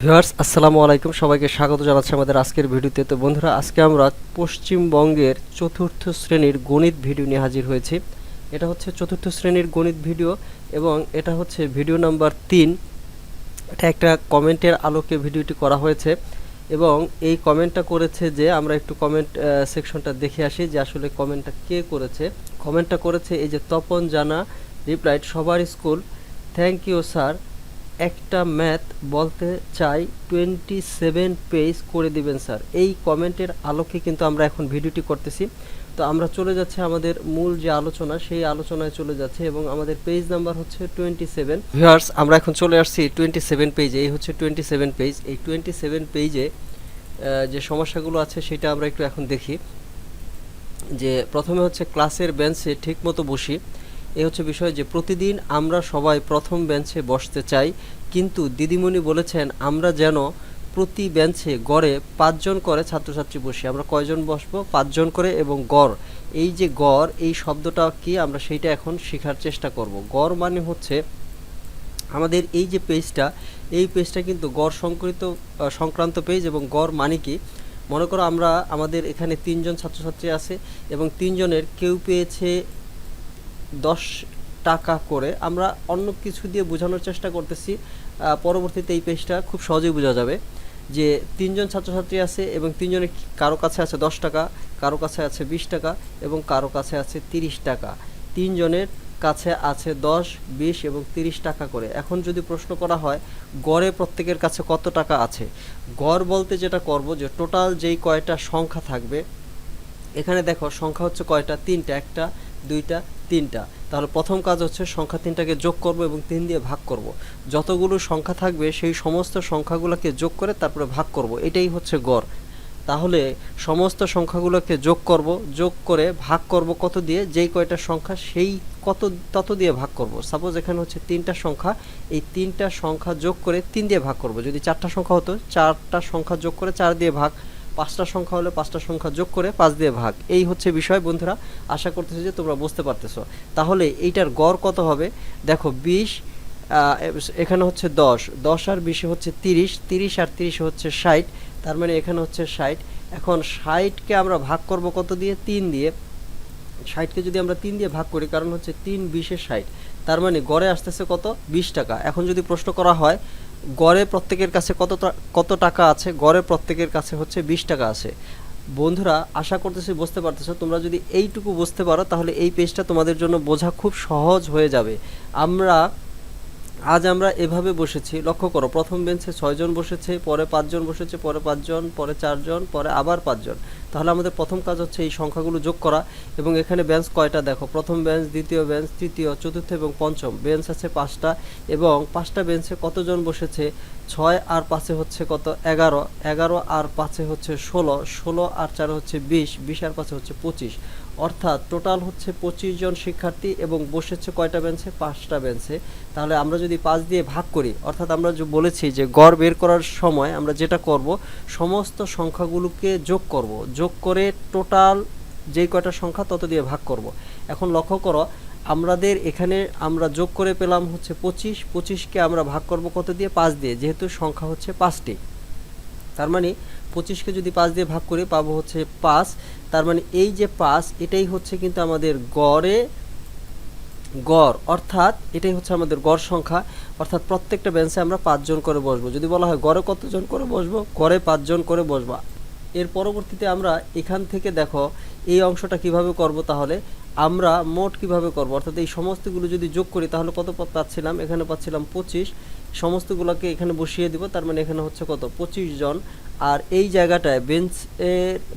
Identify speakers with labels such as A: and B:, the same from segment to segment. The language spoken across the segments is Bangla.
A: ভিউয়ার্স আসসালামু আলাইকুম, সবাইকে স্বাগত জানাচ্ছি আমাদের আজকের ভিডিওতে। তো বন্ধুরা, আজকে আমরা পশ্চিমবঙ্গের চতুর্থ শ্রেণীর গণিত ভিডিও নিয়ে হাজির হয়েছি। এটা হচ্ছে চতুর্থ শ্রেণীর গণিত ভিডিও এবং এটা হচ্ছে ভিডিও নাম্বার 3। এটা একটা কমেন্টের আলোকে ভিডিওটি করা হয়েছে এবং এই কমেন্টটা করেছে যে আমরা একটু কমেন্ট সেকশনটা দেখে আসি যে আসলে কমেন্টটা কে করেছে। কমেন্টটা করেছে এই যে তপন জানা রিপ্লাইড, সবার স্কুল, থ্যাংক ইউ স্যার, একটা ম্যাথ বলতে চাই 27 পেজ করে দিবেন স্যার। এই কমেন্টের আলোকে কিন্তু আমরা এখন ভিডিওটি করতেছি। তো আমরা চলে যাচ্ছে আমাদের মূল যে আলোচনা, সেই আলোচনায় চলে যাচ্ছে এবং আমাদের পেজ নাম্বার হচ্ছে 27। ভিউয়ার্স, আমরা এখন চলে আসছি 27 পেজে। এই হচ্ছে 27 পেজ। এই 27 পেজে যে সমস্যাগুলো আছে সেটা আমরা একটু এখন দেখি। যে প্রথমে হচ্ছে ক্লাসের বেঞ্চে ঠিকমতো বসি। এই হচ্ছে বিষয় যে প্রতিদিন আমরা সবাই প্রথম বেঞ্চে বসতে চাই, কিন্তু দিদিমণি বলেছেন আমরা যেন প্রতি বেঞ্চে গড়ে 5 জন করে ছাত্রছাত্রী বসি। আমরা কয়জন বসবো? 5 জন করে। এবং গড়, এই যে গড়, এই শব্দটা কি আমরা সেইটা এখন শেখার চেষ্টা করব। গড় মানে হচ্ছে আমাদের এই যে পেজটা, এই পেজটা কিন্তু গড় সংক্রান্ত পেজ। এবং গড় মানে কি, মনে করো আমরা আমাদের এখানে 3 জন ছাত্রছাত্রী আছে এবং 3 জনের কেউ পেয়েছে 10 টাকা করে। আমরা অন্য কিছু দিয়ে বোঝানোর চেষ্টা করতেছি, পরবর্তীতে এই পেজটা খুব সহজেই বোঝা যাবে। যে 3 জন ছাত্রছাত্রী আছে এবং 3 জনের কারো কাছে আছে 10 টাকা, কারো কাছে আছে 20 টাকা এবং কারো কাছে আছে 30 টাকা। 3 জনের কাছে আছে 10, 20 এবং 30 টাকা করে। এখন যদি প্রশ্ন করা হয় গড়ে প্রত্যেকের কাছে কত টাকা আছে, গড় বলতে যেটা করব যে টোটাল যেই কয়টা সংখ্যা থাকবে, এখানে দেখো সংখ্যা হচ্ছে কয়টা? 3টা। 1টা, 2টা, 3টা। তাহলে প্রথম কাজ হচ্ছে সংখ্যা 3টাকে যোগ করব এবং 3 দিয়ে ভাগ করব। যতগুলো সংখ্যা থাকবে সেই সমস্ত সংখ্যাগুলোকে যোগ করে তারপরে ভাগ করব, এটাই হচ্ছে গড়। তাহলে সমস্ত সংখ্যাগুলোকে যোগ করব, যোগ করে ভাগ করব কত দিয়ে? যেই কয়টা সংখ্যা সেই তত দিয়ে ভাগ করব। সাপোজ এখানে হচ্ছে 3টা সংখ্যা, এই 3টা সংখ্যা যোগ করে 3 দিয়ে ভাগ করব। যদি 4টা সংখ্যা হতো, 4টা সংখ্যা যোগ করে 4 দিয়ে ভাগ। 5টা সংখ্যা হলে 5টা সংখ্যা যোগ করে 5 দিয়ে ভাগ। এই হচ্ছে বিষয় বন্ধুরা, আশা করতেছি যে তোমরা বুঝতে পারতেছো। তাহলে এইটার গড় কত হবে? দেখো 20, এখানে হচ্ছে 10, 10 আর 20 হচ্ছে 30, 30 আর 30 হচ্ছে 60, তার মানে এখানে হচ্ছে 60। এখন 60কে আমরা ভাগ করব কত দিয়ে? 3 দিয়ে। 60কে যদি আমরা 3 দিয়ে ভাগ করি, কারণ হচ্ছে 3 20 60, তার মানে গড়ে আসতেছে কত? 20 টাকা। এখন যদি প্রশ্ন করা হয় গড়ে প্রত্যেকের কাছে কত টাকা আছে, গড়ে প্রত্যেকের কাছে হচ্ছে 20 টাকা আছে। বন্ধুরা, আশা করতেছি বুঝতে পারতেছো। তোমরা যদি এইটুকু বুঝতে পারো তাহলে এই পেজটা তোমাদের জন্য বোঝা খুব সহজ হয়ে যাবে। আজ আমরা এভাবে বসেছি, লক্ষ্য করো, প্রথম বেঞ্চে 6 জন বসেছে, পরে 5 জন বসেছে, পরে 5 জন, পরে 4 জন, পরে আবার 5 জন। তাহলে আমাদের প্রথম কাজ হচ্ছে এই সংখ্যাগুলো যোগ করা। এবং এখানে বেঞ্চ কয়টা দেখো, প্রথম বেঞ্চ, দ্বিতীয় বেঞ্চ, তৃতীয়, চতুর্থ এবং পঞ্চম বেঞ্চ আছে 5টা। এবং 5টা বেঞ্চে কতজন বসেছে? 6 আর 5 হচ্ছে কত? 11, 11 আর 5 হচ্ছে 16, 16 আর 4 হচ্ছে 20, 20 আর 5 হচ্ছে 25। অর্থাৎ টোটাল হচ্ছে 25 জন শিক্ষার্থী এবং বসেছে কয়টা বেঞ্চে? 5টা বেঞ্চে। তাহলে আমরা যদি 5 দিয়ে ভাগ করি, অর্থাৎ আমরা যে বলেছি যে গড় বের করার সময় আমরা যেটা করব, সমস্ত সংখ্যাগুলোকে যোগ করব, যোগ করে টোটাল যেই কয়টা সংখ্যা তত দিয়ে ভাগ করব। এখন লক্ষ্য করো, আমাদের এখানে আমরা যোগ করে পেলাম হচ্ছে 25, 25কে আমরা ভাগ করব কত দিয়ে? 5 দিয়ে, যেহেতু সংখ্যা হচ্ছে 5টি। তার মানে 25কে যদি 5 দিয়ে ভাগ করি পাবো হচ্ছে 5। তার মানে এই যে 5, এটাই হচ্ছে কিন্তু আমাদের গড়, অর্থাৎ এটাই হচ্ছে আমাদের গড় সংখ্যা। অর্থাৎ প্রত্যেকটা বেঞ্চে আমরা 5 জন করে বসবো। যদি বলা হয় গড়ে কতজন করে বসবো, গড়ে 5 জন করে বসবো। এর পরবর্তীতে আমরা এখান থেকে দেখো এই অংশটা কিভাবে করব। তাহলে আমরা মোট কিভাবে করব, অর্থাৎ এই সমস্তগুলো যদি যোগ করি তাহলে কত পদ পাচ্ছিলাম? এখানে পাচ্ছিলাম 25। সমস্তগুলোকে এখানে বসিয়ে দিব, তার মানে এখানে হচ্ছে কত? 25 জন। আর এই জায়গাটায়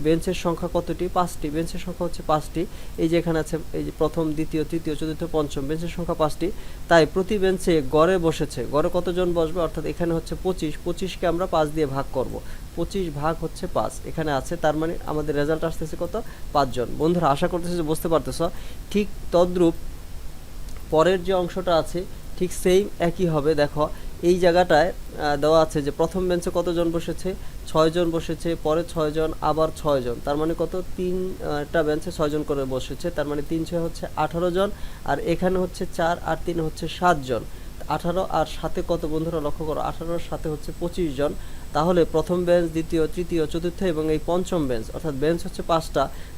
A: বেঞ্চের সংখ্যা কতটি? 5টি। বেঞ্চের সংখ্যা হচ্ছে 5টি। এই যে এখানে আছে, এই যে প্রথম, দ্বিতীয়, তৃতীয়, চতুর্থ, পঞ্চম, বেঞ্চের সংখ্যা 5টি। তাই প্রতি বেঞ্চে গড়ে বসেছে, গড়ে কতজন বসবে? অর্থাৎ এখানে হচ্ছে 25, 25কে আমরা 5 দিয়ে ভাগ করব। 25 ভাগ হচ্ছে 5 এখানে আছে, তার মানে আমাদের রেজাল্ট আসতেছে কত? 5 জন। বন্ধুরা, আশা করতেছি যে বুঝতে পারতেছো। ঠিক তদ্রূপ পরের যে অংশটা আছে ঠিক সেম একই হবে। দেখো এই জায়গাটায় দেওয়া আছে যে প্রথম বেঞ্চে কতজন বসেছে? 6 জন বসেছে, পরে 6 জন, আবার 6 জন। তার মানে কত? 3টা বেঞ্চে 6 জন করে বসেছে, তার মানে 3 6 হচ্ছে 18 জন। আর এখানে হচ্ছে 4 আর 3 হচ্ছে 7 জন। 18 আর সাথে কত বন্ধুরা লক্ষ্য করো, 18 সাথে হচ্ছে 25 জন। তাহলে প্রথম বেঞ্চ, দ্বিতীয়, তৃতীয়, চতুর্থ এবং এই পঞ্চম বেঞ্চ, অর্থাৎ বেঞ্চ হচ্ছে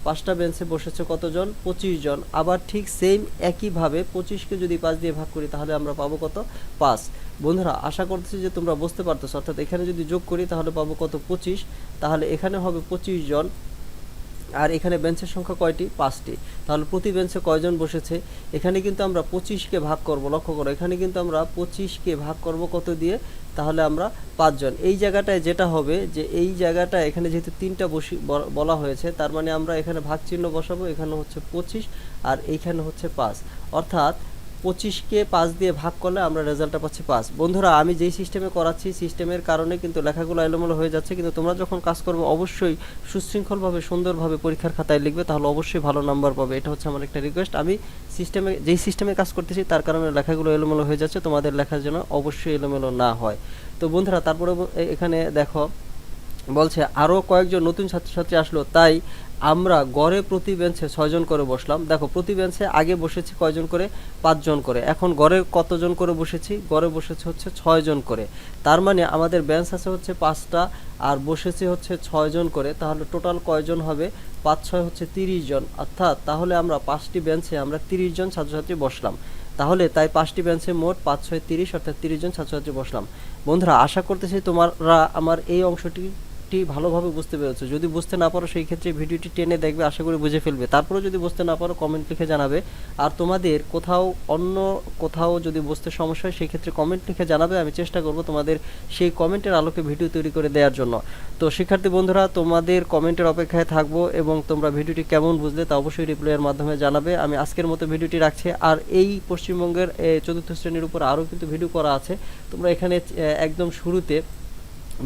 A: 5টা বেঞ্চে বসেছে কতজন? 25 জন। আবার ঠিক সেম একইভাবে 25কে যদি 5 দিয়ে ভাগ করি তাহলে আমরা পাবো কত? 5। বন্ধুরা আশা করতেছি যে তোমরা বুঝতে পারতেছো। অর্থাৎ এখানে যদি যোগ করি তাহলে পাবো কত? 25। তাহলে এখানে হবে 25 জন, আর এখানে বেঞ্চের সংখ্যা কয়টি? 5টি। তাহলে প্রতি বেঞ্চে কয়জন বসেছে? এখানে কিন্তু আমরা 25কে ভাগ করব, লক্ষ্য করো এখানে কিন্তু আমরা 25কে ভাগ করব কত দিয়ে? তাহলে আমরা 5 জন। এই জায়গাটায় যেটা হবে যে এই জায়গাটা এখানে যেহেতু 3টা বলা হয়েছে, তার মানে আমরা এখানে ভাগ চিহ্ন বসাবো, এখানে হচ্ছে 25 আর এইখানে হচ্ছে 5, অর্থাৎ 25কে 5 দিয়ে ভাগ করলে আমরা রেজাল্টটা পাচ্ছি 5। বন্ধুরা আমি যেই সিস্টেমে করাচ্ছি, সিস্টেমের কারণে কিন্তু লেখাগুলো এলোমেলো হয়ে যাচ্ছে, কিন্তু তোমরা যখন কাজ করবে অবশ্যই সুশৃঙ্খলভাবে সুন্দরভাবে পরীক্ষার খাতায় লিখবে, তাহলে অবশ্যই ভালো নাম্বার পাবে। এটা হচ্ছে আমার একটা রিকোয়েস্ট। আমি যেই সিস্টেমে কাজ করতেছি তার কারণে লেখাগুলো এলোমেলো হয়ে যাচ্ছে, তোমাদের লেখার জন্য অবশ্যই এলোমেলো না হয়। তো বন্ধুরা তারপরে এখানে দেখো বলছে আরও কয়েকজন নতুন ছাত্রছাত্রী আসলো, তাই আমরা গড়ে প্রতি বেঞ্চে 6 জন করে বসলাম। দেখো প্রতি বেঞ্চে আগে বসেছি কয়জন করে? 5 জন করে। এখন গড়ে কতজন করে বসেছি? গড়ে বসেছে হচ্ছে 6 জন করে। তার মানে আমাদের বেঞ্চ আছে হচ্ছে 5টা আর বসেছে হচ্ছে 6 জন করে। তাহলে টোটাল কয়জন হবে? 5 6 হচ্ছে 30 জন। অর্থাৎ তাহলে আমরা 5টি বেঞ্চে আমরা 30 জন ছাত্রছাত্রী বসলাম। তাহলে তাই 5টি বেঞ্চে মোট 5 6 30, অর্থাৎ 30 জন ছাত্রছাত্রী বসলাম। বন্ধুরা আশা করতেছি তোমরা আমার এই অংশটি ভালোভাবে বুঝতে পেরেছো। যদি বুঝতে না পারো সেই ক্ষেত্রে ভিডিওটি টেনে দেখবে, আশা করি বুঝে ফেলবে। তারপরে যদি বুঝতে না পারো কমেন্ট লিখে জানাবে। আর তোমাদের অন্য কোথাও যদি বুঝতে সমস্যা হয় সেই ক্ষেত্রে কমেন্ট লিখে জানাবে, আমি চেষ্টা করব তোমাদের সেই কমেন্টের আলোকে ভিডিও তৈরি করে দেওয়ার জন্য। তো শিক্ষার্থী বন্ধুরা তোমাদের কমেন্টের অপেক্ষায় থাকবো এবং তোমরা ভিডিওটি কেমন বুঝলে তা অবশ্যই রিপ্লাইয়ের মাধ্যমে জানাবে। আমি আজকের মতো ভিডিওটি রাখছি। আর এই পশ্চিমবঙ্গের 4র্থ শ্রেণীর উপর আরও কিন্তু ভিডিও করা আছে। তোমরা এখানে একদম শুরুতে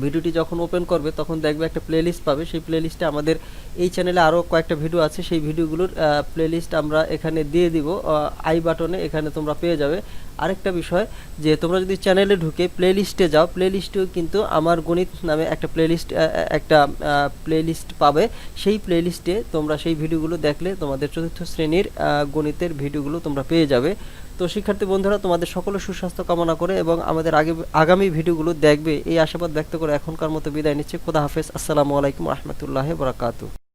A: ভিডিওটি যখন ওপেন করবে তখন দেখবে একটা প্লেলিস্ট পাবে। সেই প্লেলিস্টে আমাদের এই চ্যানেলে আরও কয়েকটা ভিডিও আছে, সেই ভিডিওগুলোর প্লেলিস্ট আমরা এখানে দিয়ে দিব আই বাটনে, এখানে তোমরা পেয়ে যাবে। আরেকটা বিষয় যে তোমরা যদি চ্যানেলে ঢুকে প্লেলিস্টে যাও, প্লেলিস্টেও কিন্তু আমার গণিত নামে একটা প্লেলিস্ট পাবে। সেই প্লেলিস্টে তোমরা সেই ভিডিওগুলো দেখলে তোমাদের 4র্থ শ্রেণীর গণিতের ভিডিওগুলো তোমরা পেয়ে যাবে। তো শিক্ষার্থী বন্ধুরা তোমাদের সকলের সুস্বাস্থ্য কামনা করে এবং আমাদের আগামী ভিডিওগুলো দেখবে এই আশাবাদ ব্যক্ত করে এখনকার মতো বিদায় নিচ্ছি। খোদা হাফেজ। আসসালামু আলাইকুম রহমতুল্লাহ বরাকাতু।